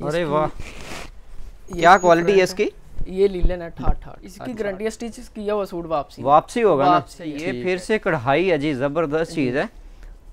अरे वाह, क्या क्वालिटी है इसकी? ये लीलन है ठाठ। इसकी गारंटी है, स्टिच किया हुआ सूट वापसी होगा ना। ये फिर से कढ़ाई है जी, जबरदस्त चीज है।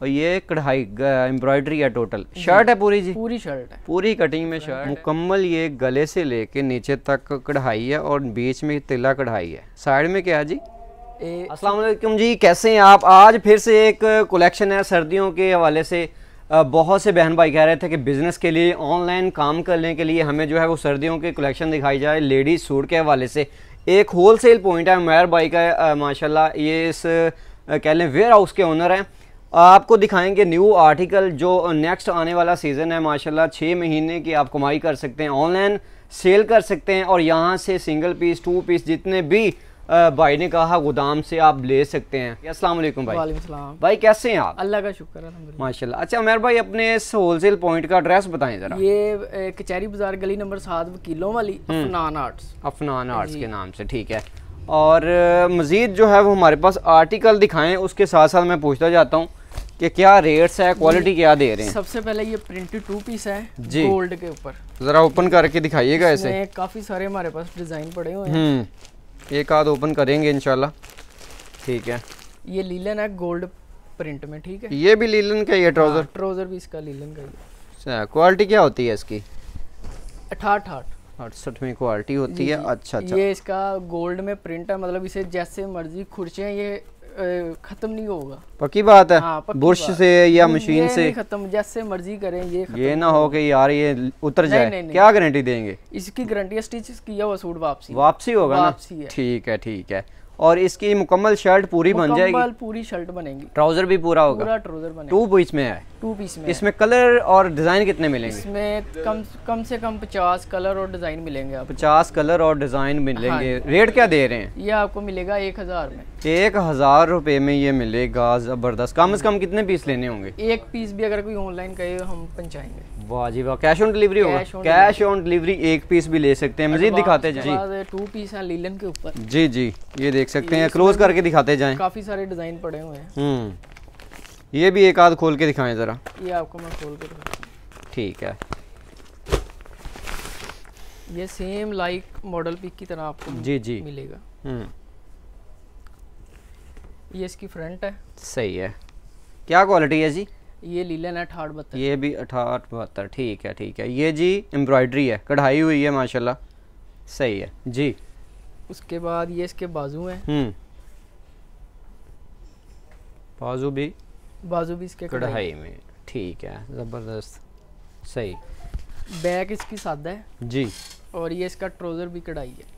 और ये कढ़ाई एम्ब्रॉयडरी है, टोटल शर्ट है पूरी जी, पूरी शर्ट है, पूरी कटिंग में शर्ट मुकम्मल। ये गले से लेके नीचे तक कढ़ाई है और बीच में तिला कढ़ाई है। साइड में क्या है जी? अस्सलाम वालेकुम जी, कैसे हैं आप? आज फिर से एक कलेक्शन है सर्दियों के हवाले से। बहुत से बहन भाई कह रहे थे कि बिज़नेस के लिए, ऑनलाइन काम करने के लिए हमें जो है वो सर्दियों की कलेक्शन दिखाई जाए लेडीज़ सूट के हवाले से। एक होल सेल पॉइंट है उमैर भाई का, माशाल्लाह ये इस कह लें वेयर हाउस के ओनर हैं। आपको दिखाएंगे न्यू आर्टिकल जो नेक्स्ट आने वाला सीज़न है। माशाल्लाह 6 महीने की आप कमाई कर सकते हैं, ऑनलाइन सेल कर सकते हैं और यहाँ से सिंगल पीस 2 पीस जितने भी भाई ने कहा गोदाम से आप ले सकते हैं। अस्सलाम वालेकुम भाई। वालेकुम सलाम भाई, कैसे हैं आप? अल्लाह का शुक्र है अल्हम्दुलिल्लाह माशाल्लाह। अच्छा उमैर भाई, अपने इस होलसेल पॉइंट का एड्रेस बताएं जरा। ये कचहरी बाजार गली नंबर 7 वकीलों वाली अफनान आर्ट्स। अफनान आर्ट्स के नाम से, ठीक है। और मज़ीद जो है वो हमारे पास आर्टिकल दिखाएं, उसके साथ साथ मैं पूछता जाता हूँ कि क्या रेट्स है, क्वालिटी क्या दे रहे हैं। सबसे पहले ये प्रिंटेड 2 पीस है जी, गोल्ड के ऊपर। जरा ओपन करके दिखाइएगा इसे। काफी सारे हमारे पास डिजाइन पड़े हुए हैं। एक आध ओपन करेंगे इंशाल्लाह। ठीक है, ये लीलन है गोल्ड प्रिंट में, ठीक है। ये भी लीलन का, ये ट्राउजर? ट्राउजर भी इसका लीलन का ही है। क्वालिटी क्या होती है इसकी? 68 में क्वालिटी होती है। अच्छा अच्छा, ये इसका गोल्ड में प्रिंट है, मतलब इसे जैसे मर्जी खुरचे ये खत्म नहीं होगा। पक्की बात है। हाँ, बुरश से या मशीन से खत्म, जैसे मर्जी करें ये ना हो कि यार ये उतर जाए। नहीं, क्या गारंटी देंगे? इसकी गारंटी है, स्टिच किया हुआ सूट वापसी होगा ना। ठीक है ठीक है। और इसकी मुकम्मल शर्ट पूरी बन जाएगी? पूरी शर्ट बनेगी। ट्राउजर भी पूरा होगा? पूरा ट्राउजर बनेगा। 2 पीस में है? 2 पीस में। इसमें कलर और डिजाइन कितने मिलेंगे? इसमें कम से कम 50 कलर और डिजाइन मिलेंगे आपको। 50 कलर और डिजाइन मिलेंगे। हाँ। रेट क्या दे रहे हैं? ये आपको मिलेगा 1000 में। 1000 रुपए में ये मिलेगा। जबरदस्त। कम से कम कितने पीस लेने होंगे? एक पीस भी अगर कोई ऑनलाइन कहे हम पहुंचाएंगे। वाह जी वाह। कैश ऑन डिलीवरी होगा? कैश ऑन डिलीवरी, एक पीस भी ले सकते हैं। मजीद दिखाते जाएं जी। 2 पीस है लीलन के ऊपर। जी जी, ये देख सकते हैं, क्लोज करके दिखाते जाएं। काफी सारे डिजाइन पड़े हुए हैं। ये भी एक आध खोल के दिखाएं जरा। ये आपको मैं खोल के दिखाता हूं। ठीक है। ये सेम लाइक मॉडल पिक की तरह आपको जी जी मिलेगा। ये इसकी फ्रंट है। सही है। क्या क्वालिटी है जी? ये लीलन है 68-72। ये भी 68-72। ठीक है ठीक है। ये जी एम्ब्रॉयडरी है, कढ़ाई हुई है माशाल्लाह। सही है जी। उसके बाद ये इसके बाजू हैं। बाजू भी इसके कढ़ाई में। ठीक है, जबरदस्त। सही। बैक इसकी सादा है जी। और ये इसका ट्राउजर भी कढ़ाई है।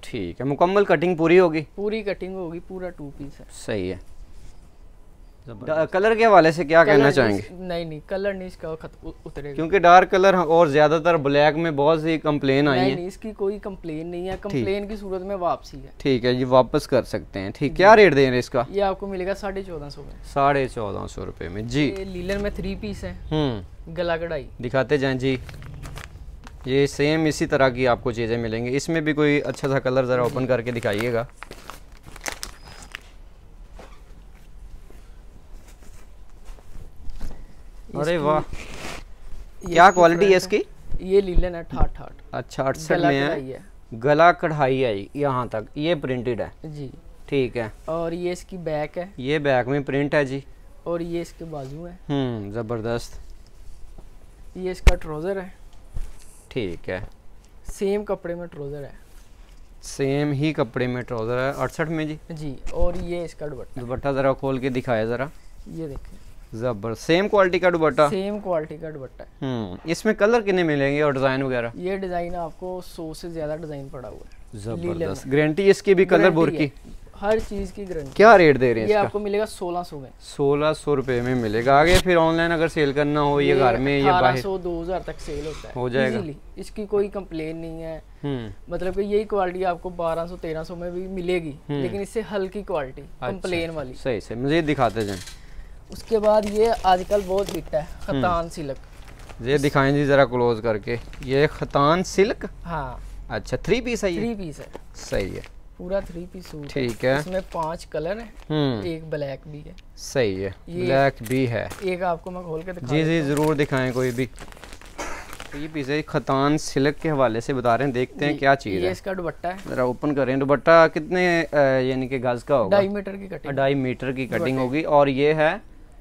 ठीक है, मुकम्मल कटिंग पूरी होगी? पूरी कटिंग होगी, पूरा 2 पीस है। सही है। कलर के हवाले से क्या कहना चाहेंगे? नहीं, कलर नहीं इसका उतरेगा, क्योंकि डार्क कलर और ज्यादातर ब्लैक में बहुत सी कंप्लेन आई है। नहीं, इसकी कोई कंप्लेन नहीं है। कंप्लेन की सूरत में वापसी है। ठीक है, ये वापस कर सकते हैं। ठीक, क्या रेट दे रहे हैं इसका? ये आपको मिलेगा 1450 में। 1450 रुपए में जी। ये लीलन में 3 पीस है। गला कढ़ाई दिखाते जाएं जी। ये सेम इसी तरह की आपको चीजें मिलेंगी। इसमें भी कोई अच्छा सा कलर जरा ओपन करके दिखाइएगा। अरे वाह, क्या क्वालिटी है इसकी? ये लीलन है ठाठ। अच्छा, 68 में है। गला कढ़ाई है यहाँ तक, ये प्रिंटेड है जी। ठीक है। और ये इसकी बैक है। ये बैक में प्रिंट है जी। और ये इसके बाजू है। जबरदस्त। ये इसका ट्राउजर है। ठीक है, सेम कपड़े में ट्राउजर है। सेम ही कपड़े में ट्राउजर है 68 में जी। और ये इसका दुपट्टा जरा खोल के दिखाया जरा। ये देखिए, जबर। सेम क्वालिटी का दुपट्टा? सेम क्वालिटी का दुपट्टा है। इसमें कलर कितने मिलेंगे और डिजाइन वगैरह? ये डिजाइन आपको 100 से ज्यादा डिजाइन पड़ा हुआ है। जबरदस्त। गारंटी इसकी भी, कलर बोर की, हर चीज की गारंटी। क्या रेट दे रहे हैं ये इसका? आपको मिलेगा 1600 में। 1600 रुपए में मिलेगा। आगे फिर ऑनलाइन अगर सेल करना हो, ये घर में या बाहर, 1800-2000 तक सेल होता है, हो जाएगा। इसकी कोई कंप्लेन नहीं है। मतलब कि यही क्वालिटी आपको 1200-1300 में भी मिलेगी, लेकिन इससे हल्की क्वालिटी, कंप्लेन वाली। सही से मज़ीद दिखाते जाएं। उसके बाद ये आजकल बहुत हिट है, खतान सिल्क। ये दिखाएं जी जरा क्लोज करके। ये खतान सिल्क? हाँ। अच्छा, 3 पीस है ये? 3 पीस है। सही है, पूरा 3 पीस सूट। ठीक है। इसमें 5 कलर है, एक ब्लैक भी है। सही है, ब्लैक भी है। एक आपको मैं खोल के दिखा जी जी, जरूर दिखाएं कोई भी। तो ये पीस है खतान सिल्क के हवाले से बता रहे हैं, देखते हैं क्या चीज़ है। ये इसका दुपट्टा है, जरा ओपन करें। दुपट्टा कितने यानी कि गज का होगा? 2.5 मीटर की कटिंग। 2.5 मीटर की कटिंग होगी और ये है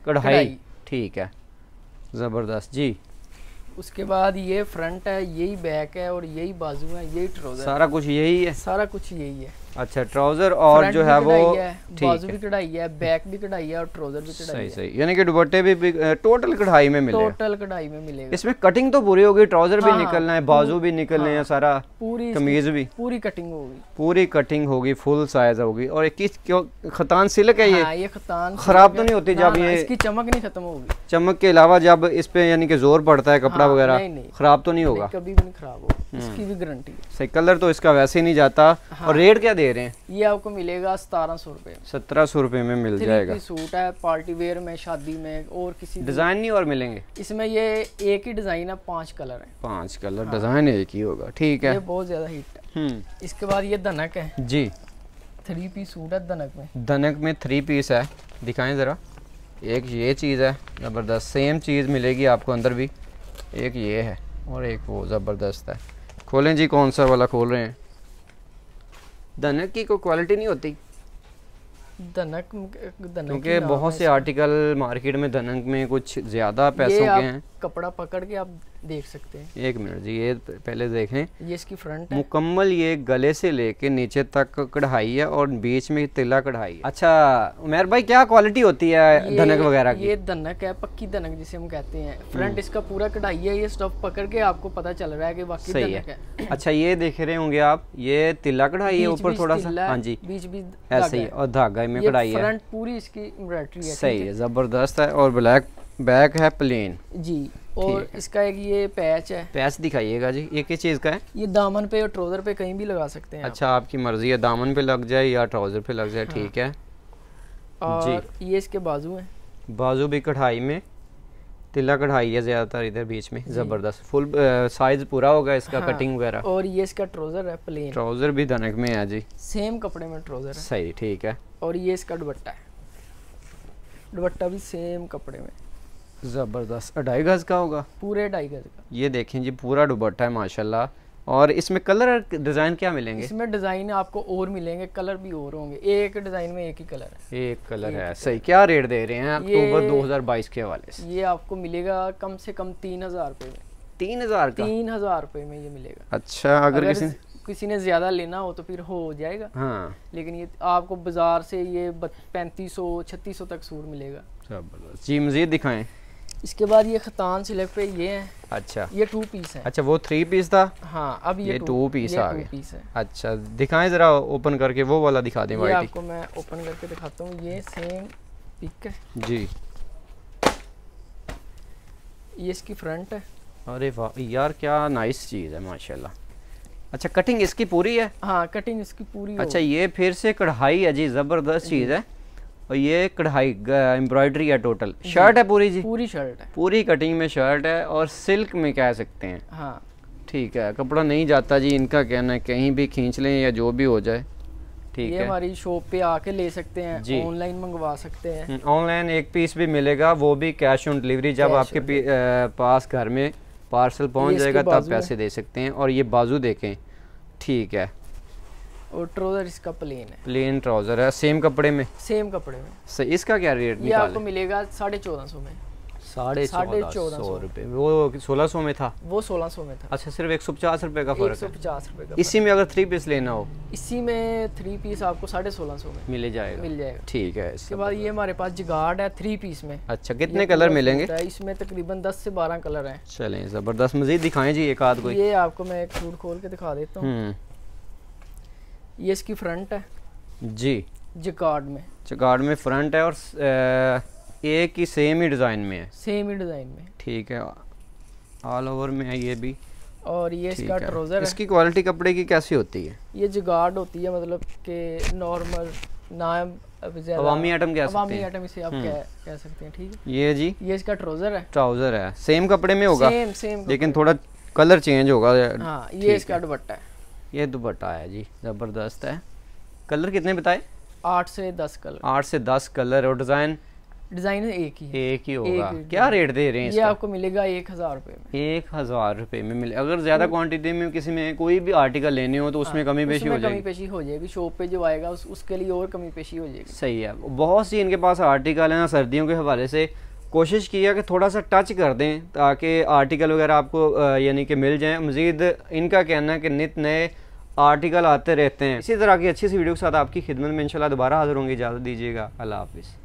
कढ़ाई। ठीक है, ज़बरदस्त जी। उसके बाद ये फ्रंट है, यही बैक है और यही बाजू है, यही ट्राउजर। सारा कुछ यही है? सारा कुछ यही है। अच्छा, ट्राउजर और जो है वो बाजू भी कढ़ाई है, बैक भी कढ़ाई है और ट्राउजर भी कढ़ाई है। सही, यानी कि दुपट्टे भी टोटल कढ़ाई में मिलेगा। टोटल कढ़ाई में मिलेगा। इसमें कटिंग तो पूरी होगी, ट्राउजर भी निकलना है, बाजू भी निकलने हैं, सारा पूरी कमीज भी पूरी कटिंग होगी। पूरी कटिंग होगी, फुल साइज होगी। और किस खतान सिल्क है ये खतान खराब तो नहीं होती जब ये इसकी चमक नहीं खत्म होगी? चमक के अलावा जब इस पे यानी कि जोर पड़ता है कपड़ा वगैरह, खराब तो नहीं होगा? कभी भी नहीं खराब होगा, इसकी भी गारंटी है। सही, कलर तो इसका वैसे ही नहीं जाता। और रेट क्या दे रहे हैं? ये आपको मिलेगा 1700 रुपए। 1700 रुपए में मिल जाएगा। सूट है, पार्टी वेयर में, शादी में, और किसी डिजाइन नहीं और मिलेंगे इसमें? ये एक ही डिजाइन है, 5 कलर है। 5 कलर, डिजाइन एक ही होगा। ठीक है, ये बहुत ज्यादा हिट है। इसके बाद ये धनक है जी, 3 पीस सूट है धनक में। धनक में 3 पीस है, दिखाएं जरा। एक ये चीज़ है ज़बरदस्त, सेम चीज़ मिलेगी आपको अंदर भी। एक ये है और एक वो ज़बरदस्त है। खोलें जी, कौन सा वाला खोल रहे हैं? धनक की कोई क्वालिटी नहीं होती धनक क्योंकि बहुत से आर्टिकल मार्केट में धनक में कुछ ज़्यादा पैसों के हैं। कपड़ा पकड़ के आप देख सकते हैं। 1 मिनट जी, ये पहले देखें। ये इसकी फ्रंट है। मुकम्मल ये गले से लेके नीचे तक कढ़ाई है और बीच में तिला कढ़ाई है। अच्छा उमर भाई, क्या क्वालिटी होती है धनक वगैरह की? ये धनक है, पक्की धनक जिसे हम कहते हैं। फ्रंट इसका पूरा कढ़ाई है, ये स्टफ पकड़ के आपको पता चल रहा है कि वाकई धनक है। अच्छा, ये देख रहे होंगे आप, ये तिला कढ़ाई है ऊपर थोड़ा सा, हाँ जी, बीच ऐसे ही, और धागा में कढ़ाई है। फ्रंट पूरी इसकी एम्ब्रॉयडरी है। सही है, जबरदस्त है। और ब्लैक बैक है प्लेन जी। और इसका एक ये पैच है। पैच दिखाइएगा जी, ये किस चीज़ का है? ये दामन पे और ट्राउजर पे कहीं भी लगा सकते हैं। अच्छा, आपकी मर्जी है, दामन पे लग जाए या ट्राउजर पे लग जाए। ठीक है। और जी, ये इसके बाजू है, बाजू भी कढ़ाई में, तिला कढ़ाई है ज़्यादातर इधर बीच में। ज़बरदस्त, फुल साइज पूरा होगा इसका। कटिंग वगैरह। और ये इसका ट्राउजर है प्लेन। ट्राउजर भी धनक में है जी, सेम कपड़े में ट्राउजर है। सही, ठीक है। और ये इसका दुपट्टा है, दुपट्टा भी सेम कपड़े में। ज़बरदस्त, 2.5 गज का होगा, पूरे 2.5 गज का। ये देखें जी, पूरा दुपट्टा है माशाल्लाह। और इसमें कलर डिज़ाइन क्या मिलेंगे? इसमें डिज़ाइन आपको और मिलेंगे, कलर भी और होंगे। एक डिज़ाइन में एक ही कलर है। एक कलर है, सही। क्या रेट दे रहे हैं अक्टूबर 2022 के हवाले से? ये आपको मिलेगा कम से कम 3000 रुपये में। 3000 का? 3000 रुपये में ये मिलेगा। अच्छा, अगर किसी ने ज़्यादा लेना हो तो फिर हो जाएगा। हाँ, लेकिन ये आपको बाजार से ये 3500-3600 तक सूट मिलेगा। जबरदस्त जी। मज़ीद दिखाएं। इसके बाद ये खतान सिल्क पे ये है। अच्छा, ये 2 पीस है। अच्छा, वो 3 पीस था। हाँ, अब ये 2 पीस आ गए। पीस है। अच्छा, दिखाएं जरा, ओपन करके वो वाला दिखा दें। ये वाइट आपको मैं ओपन करके दिखाता हूँ। ये सेम पिक है जी। ये इसकी फ्रंट है। अरे वाह यार, क्या नाइस चीज़ है माशाल्लाह। अच्छा, कटिंग इसकी पूरी है? हाँ, कटिंग इसकी पूरी। अच्छा, ये फिर से कढ़ाई है जी, ज़बरदस्त चीज़ है। और ये कढ़ाई एम्ब्रॉयडरी है टोटल। शर्ट है पूरी जी? पूरी शर्ट है, पूरी कटिंग में शर्ट है और सिल्क में कह सकते हैं। हाँ, ठीक है, कपड़ा नहीं जाता जी, इनका कहना है, कहीं भी खींच लें या जो भी हो जाए। ठीक है, ये हमारी शॉप पे आके ले सकते हैं, ऑनलाइन मंगवा सकते हैं। ऑनलाइन एक पीस भी मिलेगा, वो भी कैश ऑन डिलीवरी। जब आपके पास घर में पार्सल पहुंच जाएगा तब पैसे दे सकते हैं। और ये बाजू देखें, ठीक है। और ट्राउजर इसका प्लेन है, प्लेन ट्राउजर है, सेम कपड़े में। सेम कपड़े में। सही, इसका क्या रेट ये आपको मिलेगा 1450 में। 1450 रुपये। वो 1600 में था? वो 1600 में था। अच्छा, सिर्फ 150 रुपये का फर्क है। 150 रुपये का। इसी में अगर 3 पीस लेना हो, इसी में 3 पीस आपको 1650 में मिल जाएगा। ठीक है। इसके बाद ये हमारे पास जिगार्ड है 3 पीस में। अच्छा, कितने कलर मिलेंगे? इसमें तकरीबन 10 से 12 कलर हैं। चलें, ज़बरदस्त। मज़ीद दिखाएं जी एक आध कोई। ये आपको मैं एक सूट खोल के दिखा देता हूँ। ये इसकी फ्रंट है जी, जिगार्ड में। जिगार्ड में फ्रंट है और एक ही सेम ही डिज़ाइन में है। सेम ही डिज़ाइन में, ठीक है। ऑल ओवर में है ये भी। और ये इसका ट्राउजर है। इसकी क्वालिटी कपड़े की कैसी होती है? ये जिगार्ड होती है, मतलब कि नॉर्मल ना, अवामी आइटम कह सकते हैं। अवामी आइटम इसे आप कह सकते हैं। ठीक है। ये जी, ये इसका ट्राउजर है। ट्राउजर है, सेम कपड़े में होगा, सेम लेकिन थोड़ा कलर चेंज होगा। हाँ, ये इसका दुपट्टा है। ये दुपट्टा है जी, ज़बरदस्त है। कलर कितने बताए? 8 से 10 कलर। 8 से 10 कलर। और डिजाइन एक ही है, एक ही होगा। क्या रेट दे रहे हैं ये आपको मिलेगा 1000 रुपए में। 1000 रुपए में मिले। अगर ज्यादा क्वांटिटी में किसी में कोई भी आर्टिकल लेने हो तो उसमें कमी पेशी हो जाएगी। कमी पेशी हो जाएगी, शॉप पे जो आएगा उसके लिए और कमी पेशी हो जाएगी। सही है। बहुत सी इनके पास आर्टिकल है ना, सर्दियों के हवाले से कोशिश किया कि थोड़ा सा टच कर दें ताकि आर्टिकल वगैरह आपको यानी कि मिल जाएं। मज़ीद इनका कहना है कि नित नए आर्टिकल आते रहते हैं। इसी तरह की अच्छी सी वीडियो के साथ आपकी खिदमत में इंशाल्लाह दोबारा हाजिर होंगे। इजाज़त दीजिएगा। अल्लाह हाफिज़।